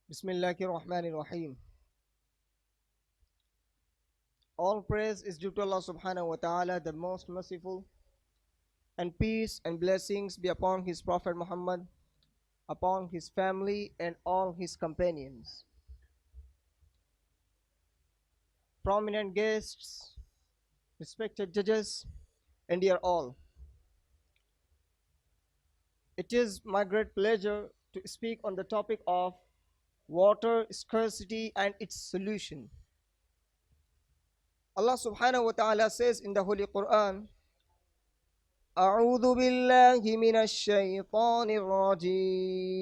Bismillahirrahmanirrahim. All praise is due to Allah subhanahu wa ta'ala, the most merciful, and peace and blessings be upon His Prophet Muhammad, upon his family and all his companions. Prominent guests, respected judges, and dear all. It is my great pleasure to speak on the topic of water scarcity and its solution. Allah subhanahu wa ta'ala says in the Holy Quran, أعوذ بالله من الشيطان الرجيم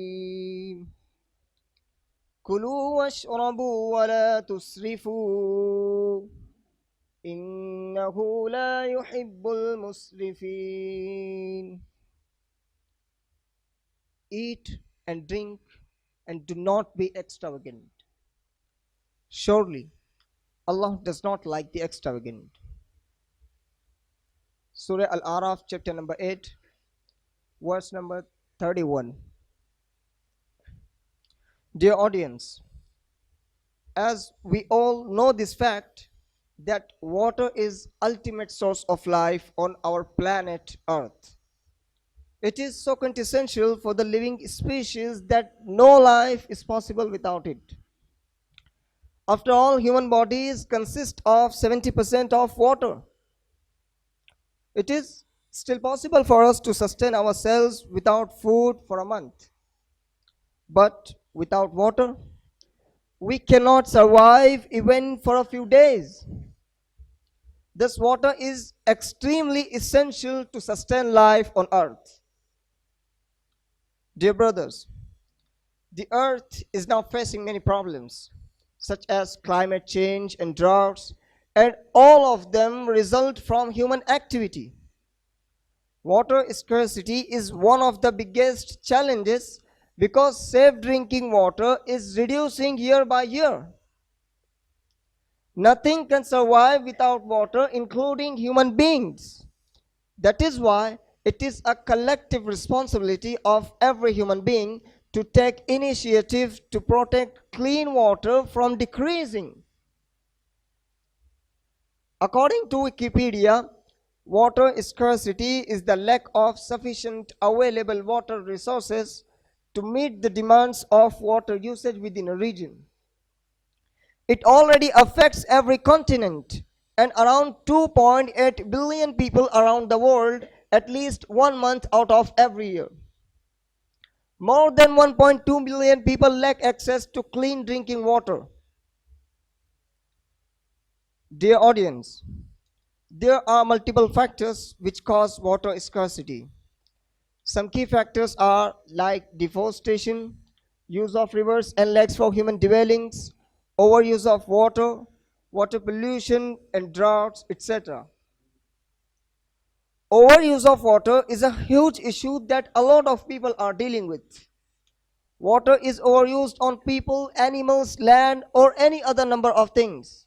كلوا واشربوا ولا تسرفوا إنه لا يحب المسرفين. Eat and drink and do not be extravagant. Surely Allah does not like the extravagant. Surah Al-Araf, chapter number 8, verse number 31. Dear audience, as we all know this fact that water is ultimate source of life on our planet Earth. It is so quintessential for the living species that no life is possible without it. After all, human bodies consist of 70% of water. It is still possible for us to sustain ourselves without food for a month. But without water, we cannot survive even for a few days. This water is extremely essential to sustain life on earth. Dear brothers, the earth is now facing many problems, such as climate change and droughts, and all of them result from human activity. Water scarcity is one of the biggest challenges because safe drinking water is reducing year by year. Nothing can survive without water, including human beings. That is why it is a collective responsibility of every human being to take initiative to protect clean water from decreasing. According to Wikipedia, water scarcity is the lack of sufficient available water resources to meet the demands of water usage within a region. It already affects every continent and around 2.8 billion people around the world at least 1 month out of every year. More than 1.2 billion people lack access to clean drinking water. Dear audience, there are multiple factors which cause water scarcity. Some key factors are like deforestation, use of rivers and lakes for human dwellings, overuse of water, water pollution and droughts, etc. Overuse of water is a huge issue that a lot of people are dealing with. Water is overused on people, animals, land, or any other number of things.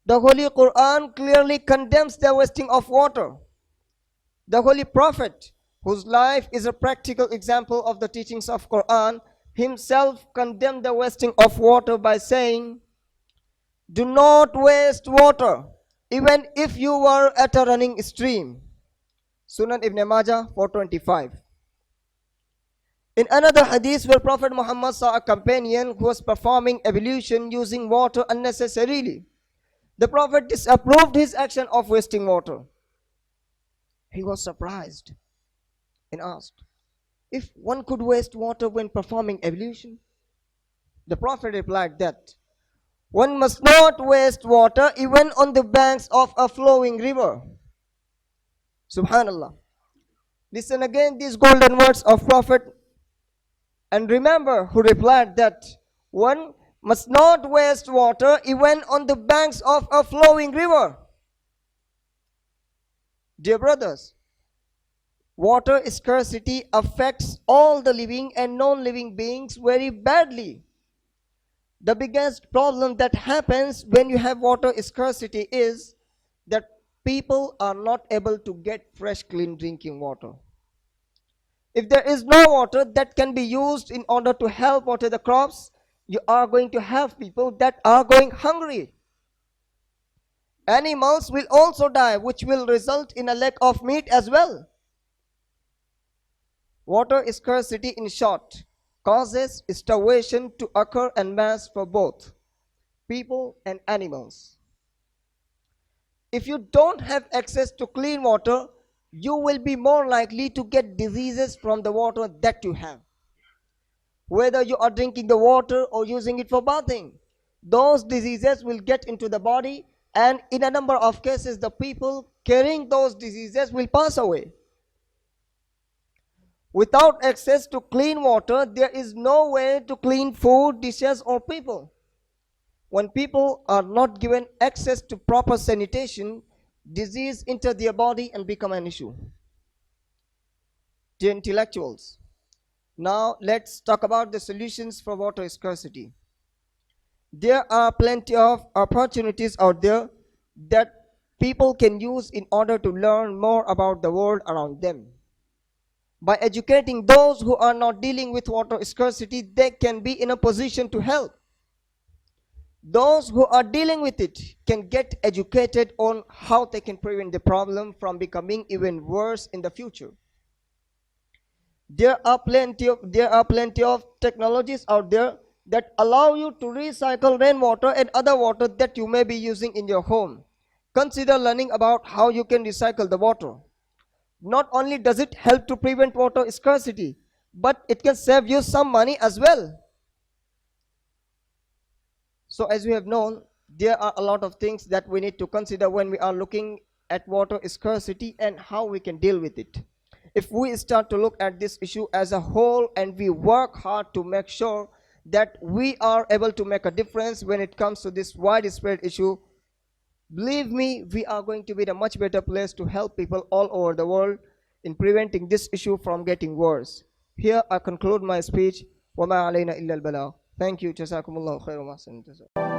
The Holy Quran clearly condemns the wasting of water. The Holy Prophet, whose life is a practical example of the teachings of Quran, himself condemned the wasting of water by saying, "Do not waste water, even if you were at a running stream." Sunan Ibn Majah 425. In another hadith where Prophet Muhammad saw a companion who was performing ablution using water unnecessarily, the Prophet disapproved his action of wasting water. He was surprised and asked, if one could waste water when performing ablution? The Prophet replied that one must not waste water even on the banks of a flowing river. Subhanallah. Listen again these golden words of Prophet and remember who replied that one must not waste water even on the banks of a flowing river. Dear brothers, water scarcity affects all the living and non-living beings very badly. The biggest problem that happens when you have water scarcity is that people are not able to get fresh, clean drinking water. If there is no water that can be used in order to help water the crops, you are going to have people that are going hungry. Animals will also die, which will result in a lack of meat as well. Water scarcity, in short, causes starvation to occur en masse for both people and animals. If you don't have access to clean water, you will be more likely to get diseases from the water that you have. Whether you are drinking the water or using it for bathing, those diseases will get into the body, and in a number of cases, the people carrying those diseases will pass away. Without access to clean water, there is no way to clean food, dishes, or people. When people are not given access to proper sanitation, disease enter their body and become an issue. Dear intellectuals, now let's talk about the solutions for water scarcity. There are plenty of opportunities out there that people can use in order to learn more about the world around them. By educating those who are not dealing with water scarcity, they can be in a position to help. Those who are dealing with it can get educated on how they can prevent the problem from becoming even worse in the future. There are plenty of technologies out there that allow you to recycle rainwater and other water that you may be using in your home. Consider learning about how you can recycle the water. Not only does it help to prevent water scarcity, but it can save you some money as well. So as we have known, there are a lot of things that we need to consider when we are looking at water scarcity and how we can deal with it. If we start to look at this issue as a whole and we work hard to make sure that we are able to make a difference when it comes to this widespread issue, believe me, we are going to be in a much better place to help people all over the world in preventing this issue from getting worse. Here I conclude my speech. وَمَا عَلَيْنَا إِلَّا الْبَلَاغُ. Thank you. Jazakumullahu khairan.